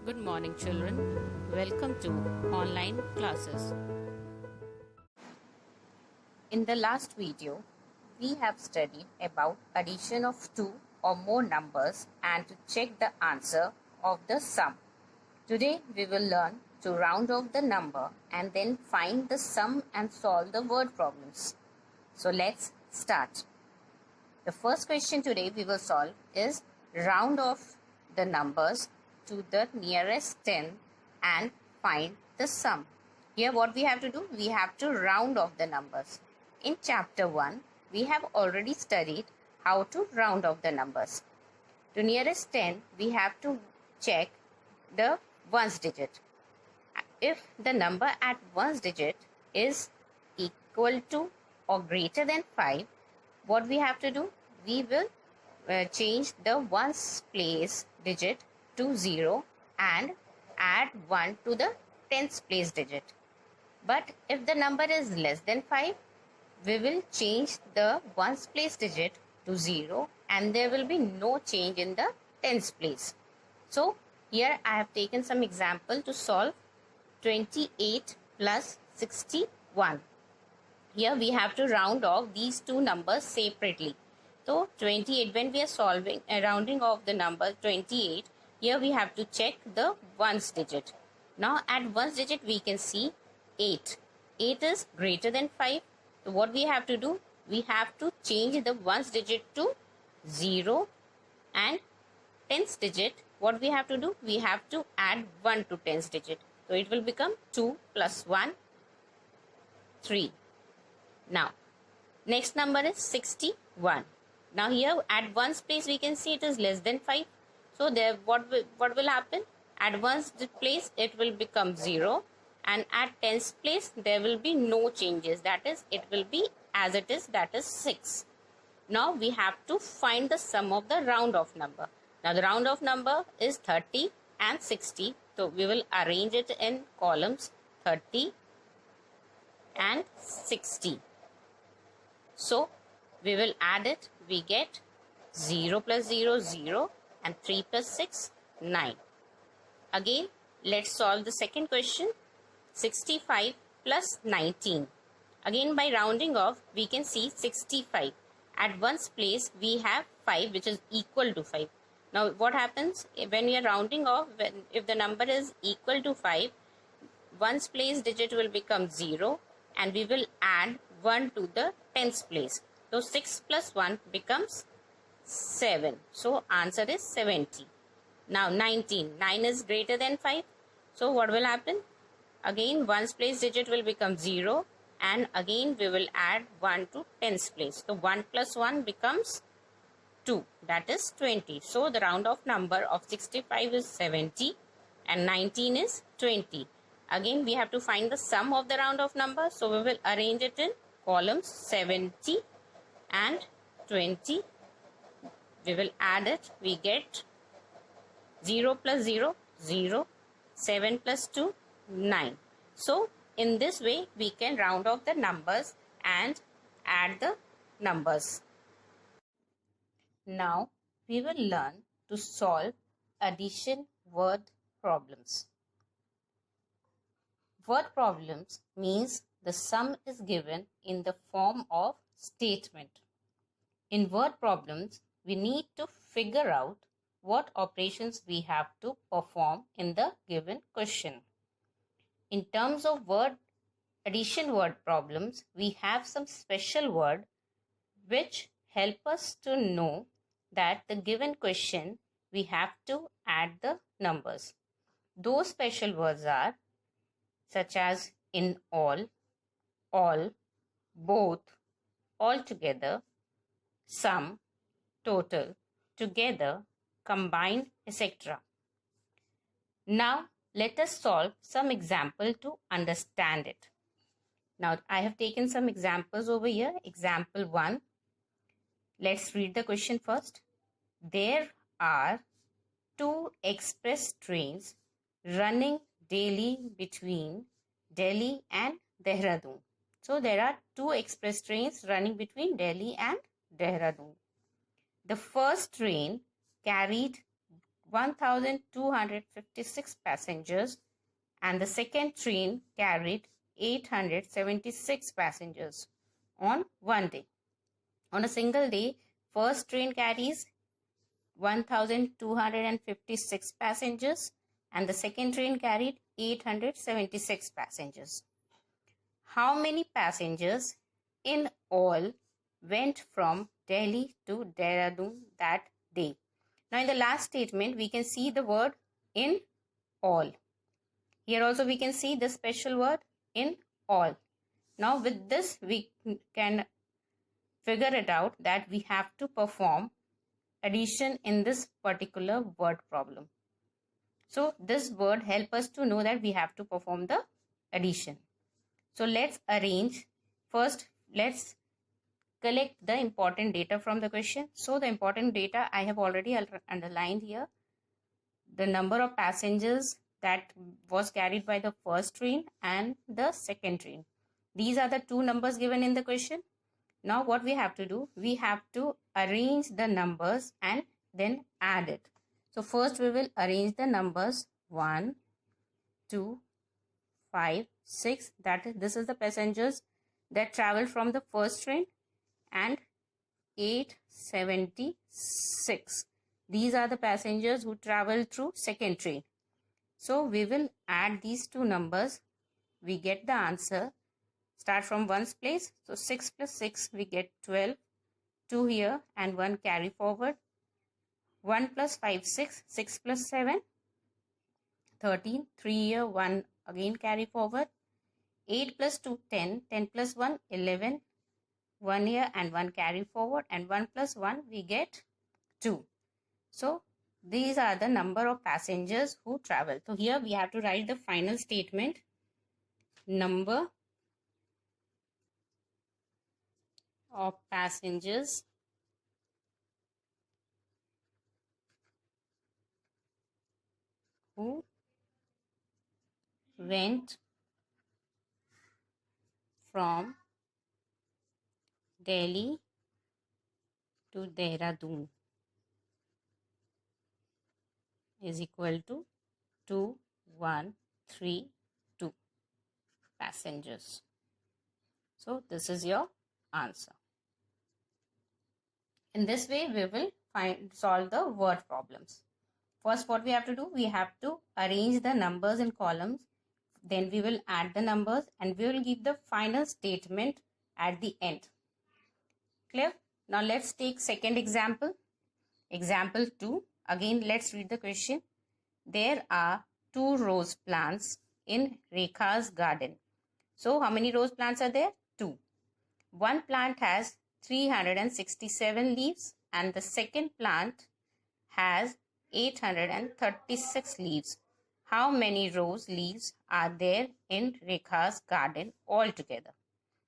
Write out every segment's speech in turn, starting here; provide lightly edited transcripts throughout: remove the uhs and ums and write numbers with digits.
Good morning, children. Welcome to online classes. In the last video, we have studied about addition of two or more numbers and to check the answer of the sum. Today, we will learn to round off the number and then find the sum and solve the word problems. So let's start. The first question today we will solve is round off the numbers to the nearest 10 and find the sum. Here what we have to do, we have to round off the numbers. In chapter 1, we have already studied how to round off the numbers. To nearest 10, we have to check the ones digit. If the number at ones digit is equal to or greater than 5, what we have to do? We will change the ones place digit to 0 and add 1 to the tens place digit. But if the number is less than 5, we will change the ones place digit to 0 and there will be no change in the tens place. So here I have taken some example to solve 28 plus 61. Here we have to round off these two numbers separately. So 28, when we are solving rounding off the number 28, here we have to check the ones digit. Now at ones digit we can see 8. 8 is greater than 5. So what we have to do? We have to change the ones digit to 0 and tens digit. What we have to do? We have to add 1 to tens digit. So it will become 2 plus 1, 3. Now, next number is 61. Now here at ones place we can see it is less than 5. So there what will happen? At ones place it will become 0 and at tens place there will be no changes. That is, it will be as it is, that is 6. Now we have to find the sum of the round off number. Now the round off number is 30 and 60. So we will arrange it in columns 30 and 60. So we will add it. We get 0 plus 0, 0 and 3 plus 6, 9. Again, let's solve the second question. 65 plus 19. Again, by rounding off, we can see 65. At ones place, we have 5 which is equal to 5. Now, what happens when we are rounding off? If the number is equal to 5, ones place digit will become 0 and we will add 1 to the tens place. So 6 plus 1 becomes 7. So answer is 70. Now 19. 9 is greater than 5. So what will happen? Again ones place digit will become 0 and again we will add 1 to tens place. So 1 plus 1 becomes 2. That is 20. So the round off number of 65 is 70 and 19 is 20. Again we have to find the sum of the round off number. So we will arrange it in columns 70 and 20. We will add it. We get 0 plus 0, 0. 7 plus 2, 9. So in this way we can round off the numbers and add the numbers. Now we will learn to solve addition word problems. Word problems means the sum is given in the form of statement. In word problems, we need to figure out what operations we have to perform in the given question. In terms of addition word problems, we have some special word which help us to know that the given question we have to add the numbers. Those special words are such as in all, both, altogether, sum, total, together, combined, etc. Now let us solve some example to understand it. Now I have taken some examples over here. Example 1. Let's read the question first. There are 2 express trains running daily between Delhi and Dehradun. So there are 2 express trains running between Delhi and Dehradun. The first train carried 1,256 passengers and the second train carried 876 passengers on one day. On a single day, first train carries 1,256 passengers and the second train carried 876 passengers. How many passengers in all went from Delhi to Dehradun that day? Now in the last statement, we can see the word in all. Here also we can see the special word in all. Now with this, we can figure it out that we have to perform addition in this particular word problem. So this word helps us to know that we have to perform the addition. So let's arrange. First, let's collect the important data from the question. So the important data I have already underlined here. The number of passengers that was carried by the first train and the second train. These are the two numbers given in the question. Now what we have to do, we have to arrange the numbers and then add it. So first we will arrange the numbers 1, 2, 5, 6. This is the passengers that traveled from the first train, and 876. These are the passengers who traveled through second train. So we will add these two numbers. We get the answer. Start from ones place. So 6 plus 6 we get 12. 2 here and 1 carry forward. 1 plus 5, 6. 6 plus 7, 13. 3 here, 1 again carry forward. 8 plus 2, 10. 10 plus 1, 11. 1 here and 1 carry forward, and 1 plus 1 we get 2. So these are the number of passengers who travel. So here we have to write the final statement. Number of passengers who went from Delhi to Dehradun is equal to 2132 passengers. So this is your answer. In this way, we will solve the word problems. First, what we have to do, we have to arrange the numbers in columns. Then we will add the numbers and we will give the final statement at the end. Clear? Now let's take second example. Example 2. Again, let's read the question. There are 2 rose plants in Rekha's garden. So how many rose plants are there? 2. One plant has 367 leaves and the second plant has 836 leaves. How many rose leaves are there in Rekha's garden altogether?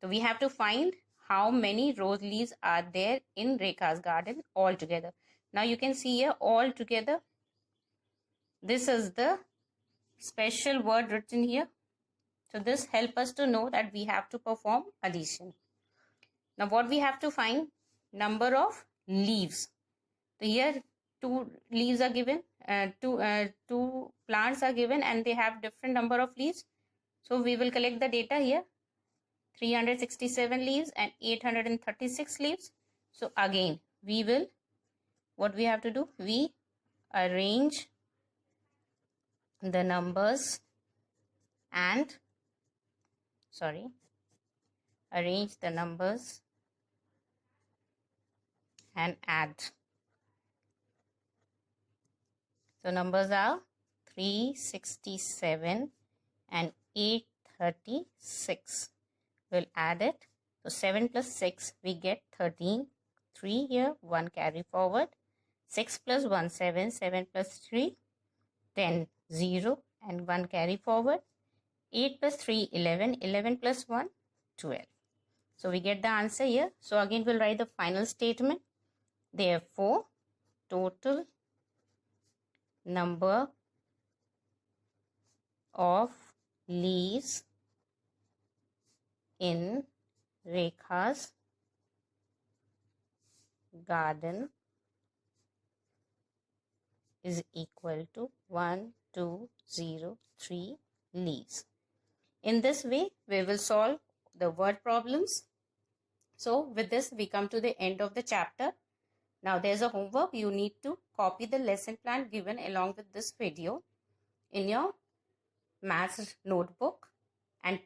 So we have to find how many rose leaves are there in Rekha's garden altogether. Now you can see here altogether. This is the special word written here. So this helps us to know that we have to perform addition. Now what we have to find? Number of leaves. So here 2 leaves are given, two plants are given and they have different number of leaves. So we will collect the data here. 367 leaves and 836 leaves. So again we will, what we have to do? We arrange the numbers and arrange the numbers and add. So numbers are 367 and 836. We'll add it. So 7 plus 6 we get 13. 3 here, 1 carry forward. 6 plus 1, 7. 7 plus 3, 10. 0 and 1 carry forward. 8 plus 3, 11. 11 plus 1, 12. So we get the answer here. So again we'll write the final statement. Therefore, total number of leaves in Rekha's garden is equal to 1203 leaves. In this way, we will solve the word problems. So with this, we come to the end of the chapter. Now there's a homework. You need to copy the lesson plan given along with this video in your maths notebook and